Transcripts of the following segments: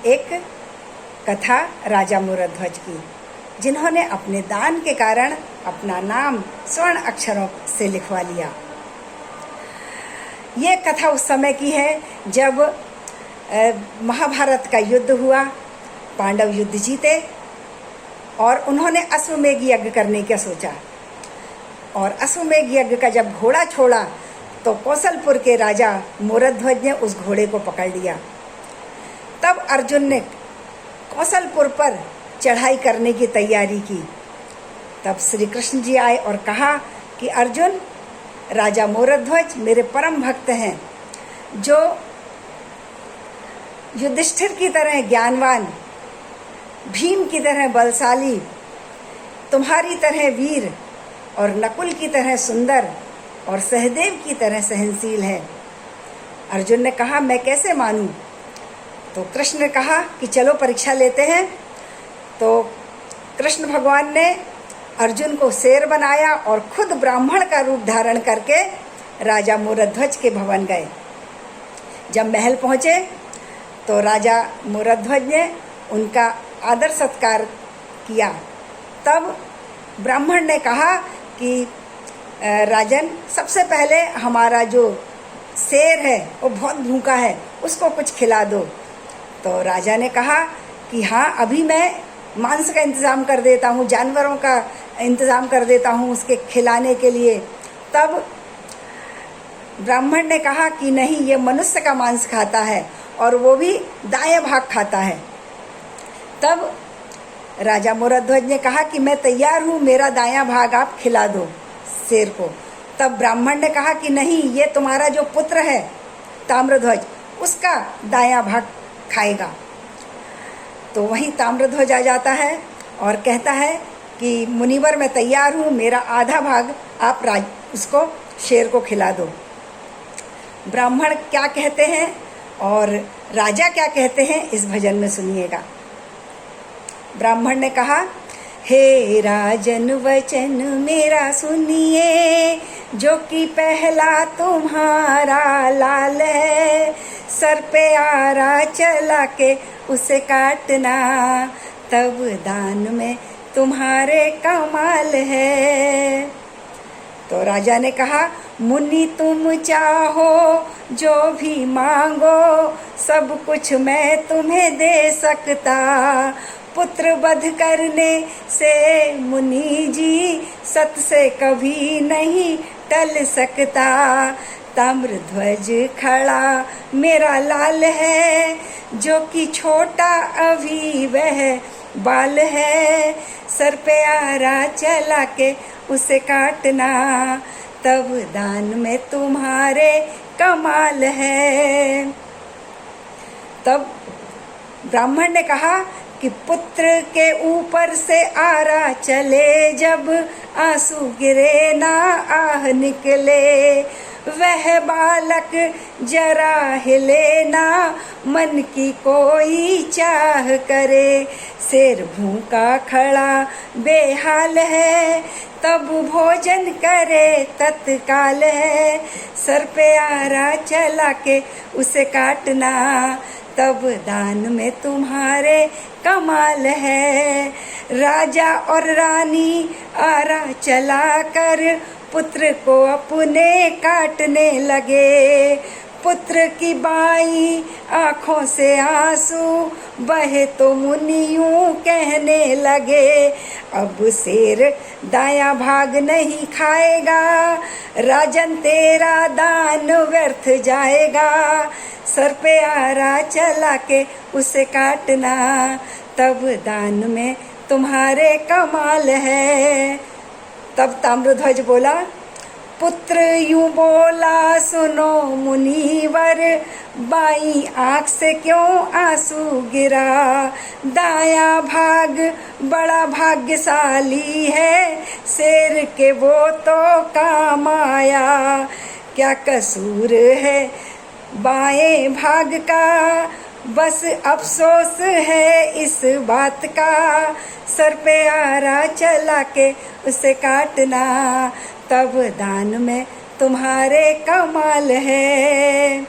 एक कथा राजा मूरध्वज की, जिन्होंने अपने दान के कारण अपना नाम स्वर्ण अक्षरों से लिखवा लिया। ये कथा उस समय की है जब महाभारत का युद्ध हुआ, पांडव युद्ध जीते और उन्होंने अश्वमेध यज्ञ करने का सोचा। और अश्वमेध यज्ञ का जब घोड़ा छोड़ा तो कौशलपुर के राजा मूरध्वज ने उस घोड़े को पकड़ लिया। तब अर्जुन ने कौशलपुर पर चढ़ाई करने की तैयारी की। तब श्री कृष्ण जी आए और कहा कि अर्जुन, राजा मूरध्वज मेरे परम भक्त हैं, जो युधिष्ठिर की तरह ज्ञानवान, भीम की तरह बलशाली, तुम्हारी तरह वीर और नकुल की तरह सुंदर और सहदेव की तरह सहनशील है। अर्जुन ने कहा, मैं कैसे मानूं? तो कृष्ण ने कहा कि चलो परीक्षा लेते हैं। तो कृष्ण भगवान ने अर्जुन को शेर बनाया और खुद ब्राह्मण का रूप धारण करके राजा मूरध्वज के भवन गए। जब महल पहुँचे तो राजा मूरध्वज ने उनका आदर सत्कार किया। तब ब्राह्मण ने कहा कि राजन, सबसे पहले हमारा जो शेर है वो बहुत भूखा है, उसको कुछ खिला दो। तो राजा ने कहा कि हाँ, अभी मैं मांस का इंतज़ाम कर देता हूँ, जानवरों का इंतज़ाम कर देता हूँ उसके खिलाने के लिए। तब ब्राह्मण ने कहा कि नहीं, ये मनुष्य का मांस खाता है और वो भी दाएं भाग खाता है। तब राजा मूरध्वज ने कहा कि मैं तैयार हूँ, मेरा दायां भाग आप खिला दो शेर को। तब ब्राह्मण ने कहा कि नहीं, ये तुम्हारा जो पुत्र है ताम्रध्वज, उसका दायां भाग खाएगा। तो वहीं ताम्रध्वज आ जाता है और कहता है कि मुनिवर, मैं तैयार हूँ, मेरा आधा भाग आप उसको शेर को खिला दो। ब्राह्मण क्या कहते हैं और राजा क्या कहते हैं, इस भजन में सुनिएगा। ब्राह्मण ने कहा, हे राजन वचन मेरा सुनिए, जो कि पहला तुम्हारा लाल है, सर पे आरा चला के उसे काटना, तब दान में तुम्हारे कमाल है। तो राजा ने कहा, मुनि तुम चाहो जो भी मांगो, सब कुछ मैं तुम्हें दे सकता, पुत्र वध करने से मुनि जी सत से कभी नहीं टल सकता, ताम्रध्वज खड़ा मेरा लाल है, जो कि छोटा अभी वह बाल है, सर पे आरा चला के उसे काटना, तब दान में तुम्हारे कमाल है। तब ब्राह्मण ने कहा कि पुत्र के ऊपर से आरा चले, जब आंसू गिरे ना आह निकले, वह बालक जरा हिले ना, मन की कोई चाह करे, शेर भूखा खड़ा बेहाल है, तब भोजन करे तत्काल है, सर पे आरा चला के उसे काटना, तब दान में तुम्हारे कमाल है। राजा और रानी आरा चला कर पुत्र को अपने काटने लगे, पुत्र की बाई आँखों से आंसू बहे तो मुनि यूं कहने लगे, अब शेर दायां भाग नहीं खाएगा, राजन तेरा दान व्यर्थ जाएगा, सर पे आरा चला के उसे काटना, तब दान में तुम्हारे कमाल है। तब ताम्रध्वज बोला, पुत्र यूं बोला सुनो मुनिवर, बाई आँख से क्यों आंसू गिरा, दायां भाग बड़ा भाग्यशाली है, शेर के वो तो काम आया, क्या कसूर है बाएं भाग का, बस अफसोस है इस बात का, सर पे आरा चला के उसे काटना, तब दान में तुम्हारे कमाल है।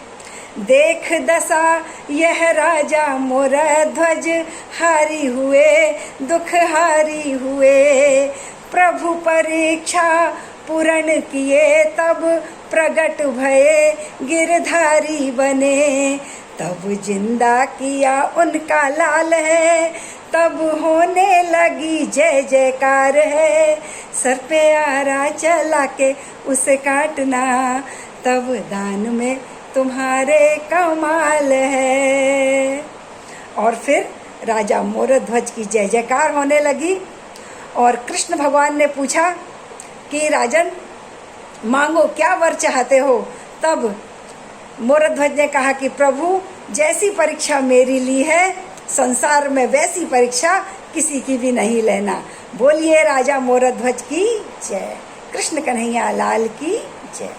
देख दशा यह राजा मोर ध्वज हारी हुए, दुख हारी हुए। प्रभु परीक्षा पूर्ण किए, तब प्रगट भये गिरधारी बने। तब जिंदा किया उनका लाल है, तब होने लगी जय जयकार है। सर पे आरा चला के उसे काटना, तब दान में तुम्हारे कमाल है। और फिर राजा मोरध्वज की जय जयकार होने लगी। और कृष्ण भगवान ने पूछा कि राजन मांगो, क्या वर चाहते हो? तब मोरध्वज ने कहा कि प्रभु, जैसी परीक्षा मेरी ली है संसार में, वैसी परीक्षा किसी की भी नहीं लेना। बोलिए राजा मोरध्वज की जय। कृष्ण कन्हैया लाल की जय।